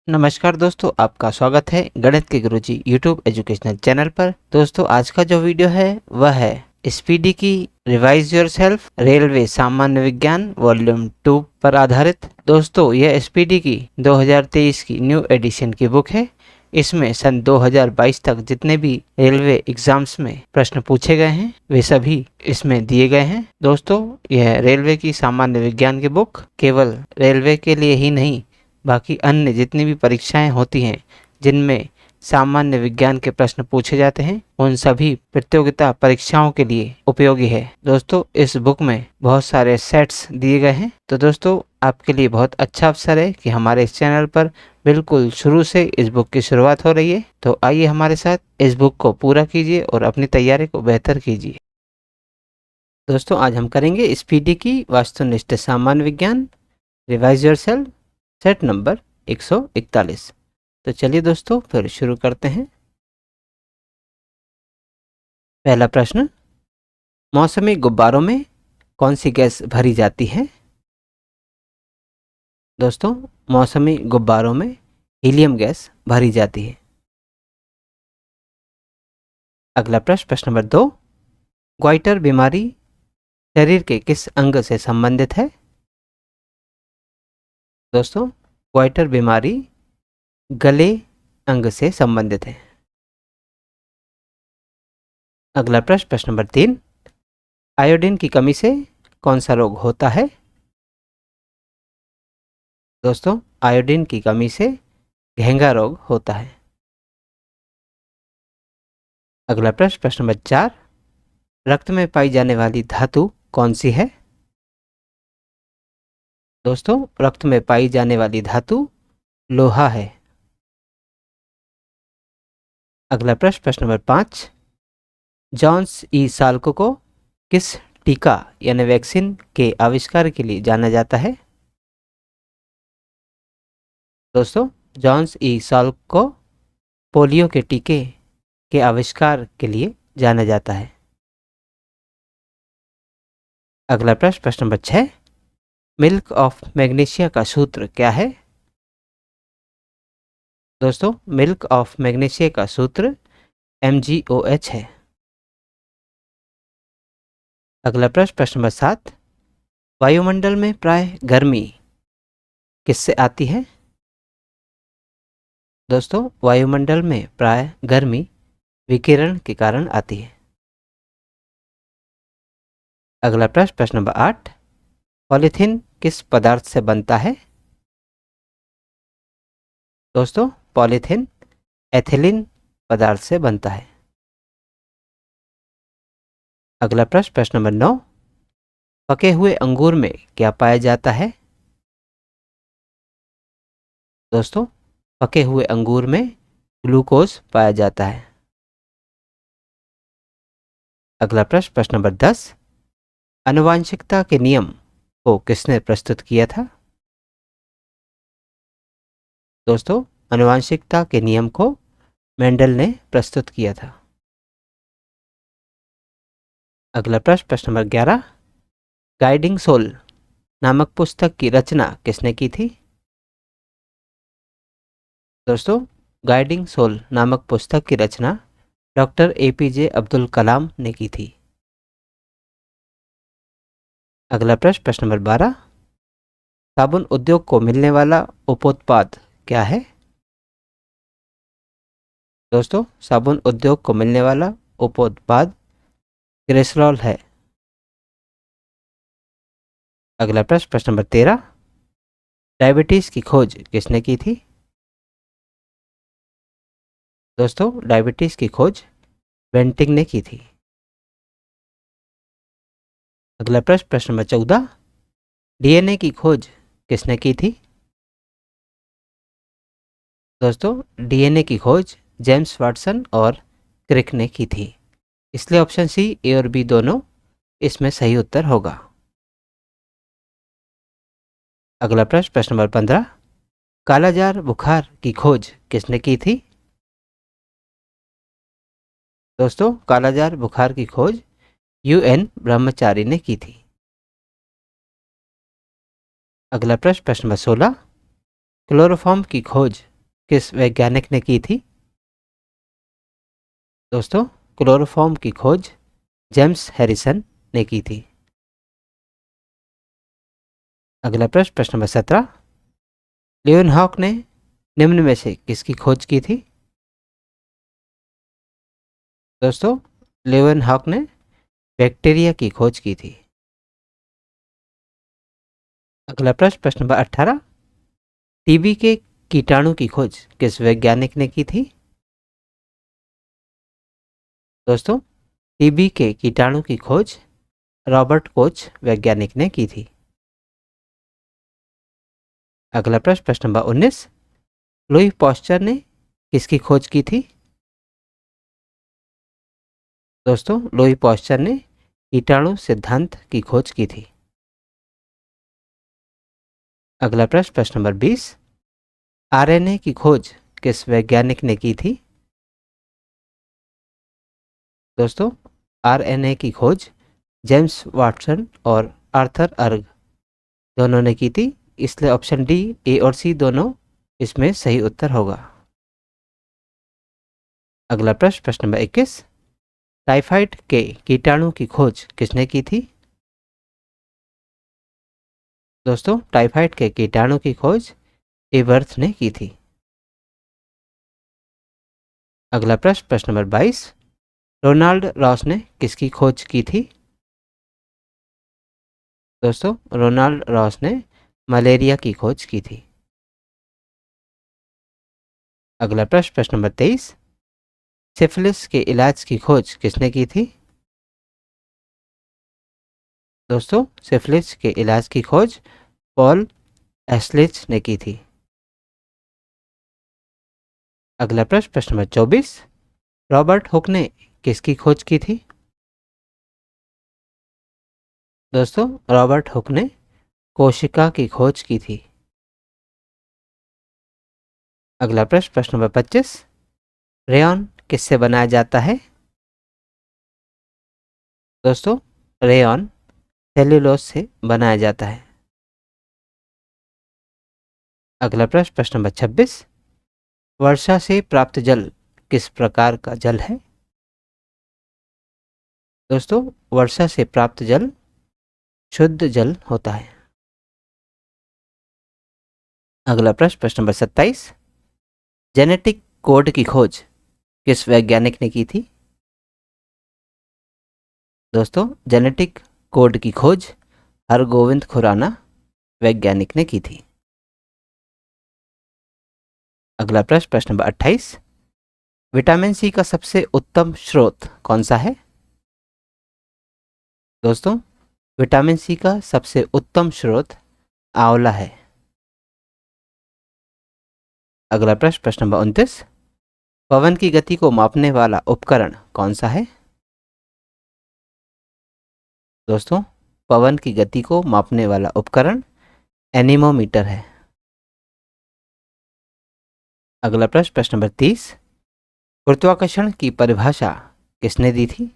नमस्कार दोस्तों, आपका स्वागत है गणित के गुरुजी यूट्यूब एजुकेशनल चैनल पर। दोस्तों, आज का जो वीडियो है वह है स्पीडी की रिवाइज योरसेल्फ रेलवे सामान्य विज्ञान वॉल्यूम 2 पर आधारित। दोस्तों, यह स्पीडी की 2023 की न्यू एडिशन की बुक है। इसमें सन 2022 तक जितने भी रेलवे एग्जाम्स में प्रश्न पूछे गए हैं वे सभी इसमें दिए गए हैं। दोस्तों, यह रेलवे की सामान्य विज्ञान की बुक केवल रेलवे के लिए ही नहीं, बाकी अन्य जितनी भी परीक्षाएं होती हैं जिनमें सामान्य विज्ञान के प्रश्न पूछे जाते हैं उन सभी प्रतियोगिता परीक्षाओं के लिए उपयोगी है। दोस्तों, इस बुक में बहुत सारे सेट्स दिए गए हैं, तो दोस्तों आपके लिए बहुत अच्छा अवसर है कि हमारे इस चैनल पर बिल्कुल शुरू से इस बुक की शुरुआत हो रही है। तो आइए हमारे साथ इस बुक को पूरा कीजिए और अपनी तैयारी को बेहतर कीजिए। दोस्तों, आज हम करेंगे स्पीडी की वस्तुनिष्ठ सामान्य विज्ञान रिवाइज योरसेल्फ सेट नंबर 141। तो चलिए दोस्तों फिर शुरू करते हैं। पहला प्रश्न, मौसमी गुब्बारों में कौन सी गैस भरी जाती है? दोस्तों, मौसमी गुब्बारों में हीलियम गैस भरी जाती है। अगला प्रश्न, प्रश्न नंबर 2, ग्वाइटर बीमारी शरीर के किस अंग से संबंधित है? दोस्तों, ग्वाइटर बीमारी गले अंग से संबंधित है। अगला प्रश्न, प्रश्न नंबर 3, आयोडीन की कमी से कौन सा रोग होता है? दोस्तों, आयोडीन की कमी से घेंगा रोग होता है। अगला प्रश्न, प्रश्न नंबर 4, रक्त में पाई जाने वाली धातु कौन सी है? दोस्तों, रक्त में पाई जाने वाली धातु लोहा है। अगला प्रश्न, प्रश्न नंबर 5, जॉन्स ई साल्को को किस टीका यानी वैक्सीन के आविष्कार के लिए जाना जाता है? दोस्तों, जॉन्स ई साल्को को पोलियो के टीके के आविष्कार के लिए जाना जाता है। अगला प्रश्न, प्रश्न नंबर 6, मिल्क ऑफ मैग्नीशिया का सूत्र क्या है? दोस्तों, मिल्क ऑफ मैग्नीशिया का सूत्र MgOH है। अगला प्रश्न, प्रश्न नंबर 7, वायुमंडल में प्राय गर्मी किससे आती है? दोस्तों, वायुमंडल में प्राय गर्मी विकिरण के कारण आती है। अगला प्रश्न, प्रश्न नंबर 8, पॉलीथीन किस पदार्थ से बनता है? दोस्तों, पॉलीथीन एथिलीन पदार्थ से बनता है। अगला प्रश्न, प्रश्न नंबर 9, पके हुए अंगूर में क्या पाया जाता है? दोस्तों, पके हुए अंगूर में ग्लूकोज पाया जाता है। अगला प्रश्न, प्रश्न नंबर 10, आनुवांशिकता के नियम को किसने प्रस्तुत किया था? दोस्तों, आनुवांशिकता के नियम को मेंडल ने प्रस्तुत किया था। अगला प्रश्न, प्रश्न नंबर 11, गाइडिंग सोल नामक पुस्तक की रचना किसने की थी? दोस्तों, गाइडिंग सोल नामक पुस्तक की रचना डॉक्टर APJ अब्दुल कलाम ने की थी। अगला प्रश्न, प्रश्न नंबर 12, साबुन उद्योग को मिलने वाला उपोत्पाद क्या है? दोस्तों, साबुन उद्योग को मिलने वाला उपोत्पाद ग्लिसरॉल है। अगला प्रश्न, प्रश्न नंबर 13, डायबिटीज की खोज किसने की थी? दोस्तों, डायबिटीज की खोज बेंटिंग ने की थी। अगला प्रश्न, प्रश्न नंबर 14, DNA की खोज किसने की थी? दोस्तों, DNA की खोज जेम्स वाटसन और क्रिक ने की थी। इसलिए ऑप्शन सी, ए और बी दोनों इसमें सही उत्तर होगा। अगला प्रश्न, प्रश्न नंबर 15, कालाजार बुखार की खोज किसने की थी? दोस्तों, कालाजार बुखार की खोज UN ब्रह्मचारी ने की थी। अगला प्रश्न, प्रश्न नंबर 16, क्लोरोफॉर्म की खोज किस वैज्ञानिक ने की थी? दोस्तों, क्लोरोफॉर्म की खोज जेम्स हैरिसन ने की थी। अगला प्रश्न, प्रश्न नंबर 17, लियोनहॉक ने निम्न में से किसकी खोज की थी? दोस्तों, लियोनहॉक ने बैक्टीरिया की खोज की थी। अगला प्रश्न, प्रश्न नंबर 18, टीबी के कीटाणु की खोज किस वैज्ञानिक ने की थी? दोस्तों, टीबी के कीटाणु की खोज रॉबर्ट कोच वैज्ञानिक ने की थी। अगला प्रश्न, प्रश्न नंबर 19, लुई पॉस्चर ने किसकी खोज की थी? दोस्तों, लुई पॉस्चर ने कीटाणु सिद्धांत की खोज की थी। अगला प्रश्न, प्रश्न नंबर 20, आरएनए की खोज किस वैज्ञानिक ने की थी? दोस्तों, आरएनए की खोज जेम्स वाटसन और आर्थर अर्ग दोनों ने की थी, इसलिए ऑप्शन डी, ए और सी दोनों इसमें सही उत्तर होगा। अगला प्रश्न, प्रश्न नंबर 21, टाइफाइड के कीटाणु की खोज किसने की थी? दोस्तों, टाइफाइड के कीटाणु की खोज एबर्थ ने की थी। अगला प्रश्न, प्रश्न नंबर 22, रोनाल्ड रॉस ने किसकी खोज की थी? दोस्तों, रोनाल्ड रॉस ने मलेरिया की खोज की थी। अगला प्रश्न, प्रश्न नंबर 23, सिफिलिस के इलाज की खोज किसने की थी? दोस्तों, सिफिलिस के इलाज की खोज पॉल एस्लिच ने की थी। अगला प्रश्न, प्रश्न नंबर 24, रॉबर्ट हुक ने किसकी खोज की थी? दोस्तों, रॉबर्ट हुक ने कोशिका की खोज की थी। अगला प्रश्न, प्रश्न नंबर 25, रेयॉन किससे बनाया जाता है? दोस्तों, रेयॉन सेल्यूलोज से बनाया जाता है। अगला प्रश्न, प्रश्न नंबर 26, वर्षा से प्राप्त जल किस प्रकार का जल है? दोस्तों, वर्षा से प्राप्त जल शुद्ध जल होता है। अगला प्रश्न, प्रश्न नंबर 27, जेनेटिक कोड की खोज किस वैज्ञानिक ने की थी? दोस्तों, जेनेटिक कोड की खोज हरगोविंद खुराना वैज्ञानिक ने की थी। अगला प्रश्न, प्रश्न नंबर 28, विटामिन सी का सबसे उत्तम स्रोत कौन सा है? दोस्तों, विटामिन सी का सबसे उत्तम स्रोत आंवला है। अगला प्रश्न, प्रश्न नंबर 29, पवन की गति को मापने वाला उपकरण कौन सा है? दोस्तों, पवन की गति को मापने वाला उपकरण एनीमोमीटर है। अगला प्रश्न, प्रश्न नंबर 30, गुरुत्वाकर्षण की परिभाषा किसने दी थी?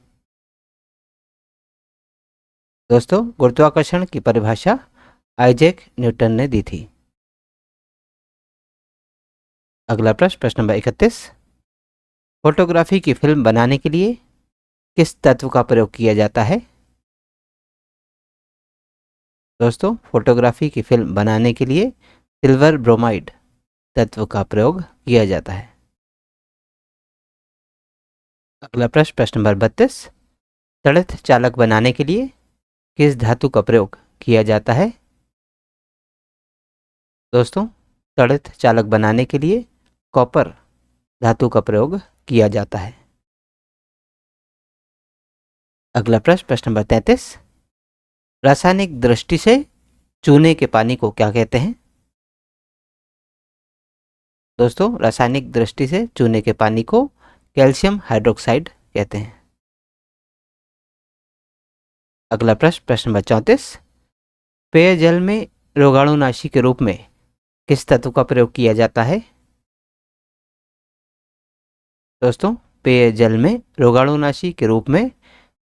दोस्तों, गुरुत्वाकर्षण की परिभाषा आइजैक न्यूटन ने दी थी। अगला प्रश्न, प्रश्न नंबर 31, फोटोग्राफी की फिल्म बनाने के लिए किस तत्व का प्रयोग किया जाता है? दोस्तों, फोटोग्राफी की फिल्म बनाने के लिए सिल्वर ब्रोमाइड तत्व का प्रयोग किया जाता है। अगला प्रश्न, प्रश्न नंबर 32, तड़ित चालक बनाने के लिए किस धातु का प्रयोग किया जाता है? दोस्तों, तड़ित चालक बनाने के लिए कॉपर धातु का प्रयोग किया जाता है। अगला प्रश्न, प्रश्न नंबर 33, रासायनिक दृष्टि से चूने के पानी को क्या कहते हैं? दोस्तों, रासायनिक दृष्टि से चूने के पानी को कैल्शियम हाइड्रोक्साइड कहते हैं। अगला प्रश्न, प्रश्न नंबर 34, पेयजल में रोगाणुनाशी के रूप में किस तत्व का प्रयोग किया जाता है? दोस्तों, पेयजल में रोगाणुनाशी के रूप में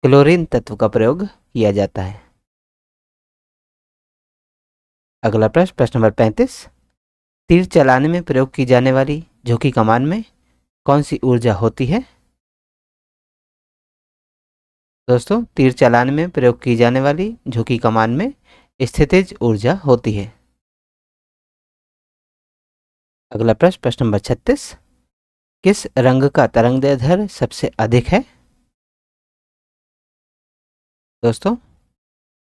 क्लोरीन तत्व का प्रयोग किया जाता है। अगला प्रश्न, प्रश्न नंबर 35, तीर चलाने में प्रयोग की जाने वाली झोंकी कमान में कौन सी ऊर्जा होती है? दोस्तों, तीर चलाने में प्रयोग की जाने वाली झोंकी कमान में स्थितिज ऊर्जा होती है। अगला प्रश्न, प्रश्न नंबर 36, किस रंग का तरंगदैर्ध्य सबसे अधिक है? दोस्तों,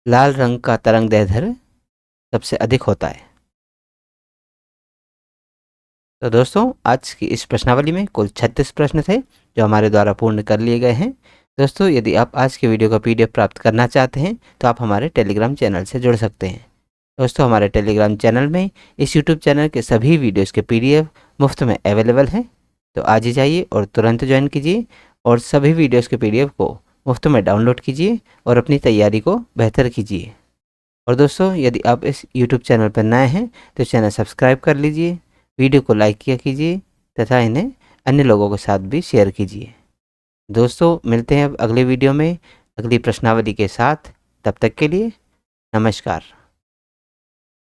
लाल रंग का तरंगदैर्ध्य सबसे अधिक होता है। तो दोस्तों, आज की इस प्रश्नावली में कुल 36 प्रश्न थे जो हमारे द्वारा पूर्ण कर लिए गए हैं। दोस्तों, यदि आप आज के वीडियो का PDF प्राप्त करना चाहते हैं तो आप हमारे टेलीग्राम चैनल से जुड़ सकते हैं। दोस्तों, हमारे टेलीग्राम चैनल में इस यूट्यूब चैनल के सभी वीडियोस के PDF मुफ्त में अवेलेबल हैं। तो आज ही जाइए और तुरंत ज्वाइन कीजिए और सभी वीडियोस के PDF को मुफ्त में डाउनलोड कीजिए और अपनी तैयारी को बेहतर कीजिए। और दोस्तों, यदि आप इस यूट्यूब चैनल पर नए हैं तो चैनल सब्सक्राइब कर लीजिए, वीडियो को लाइक किया कीजिए तथा इन्हें अन्य लोगों के साथ भी शेयर कीजिए। दोस्तों, मिलते हैं अब अगले वीडियो में अगली प्रश्नावली के साथ। तब तक के लिए नमस्कार।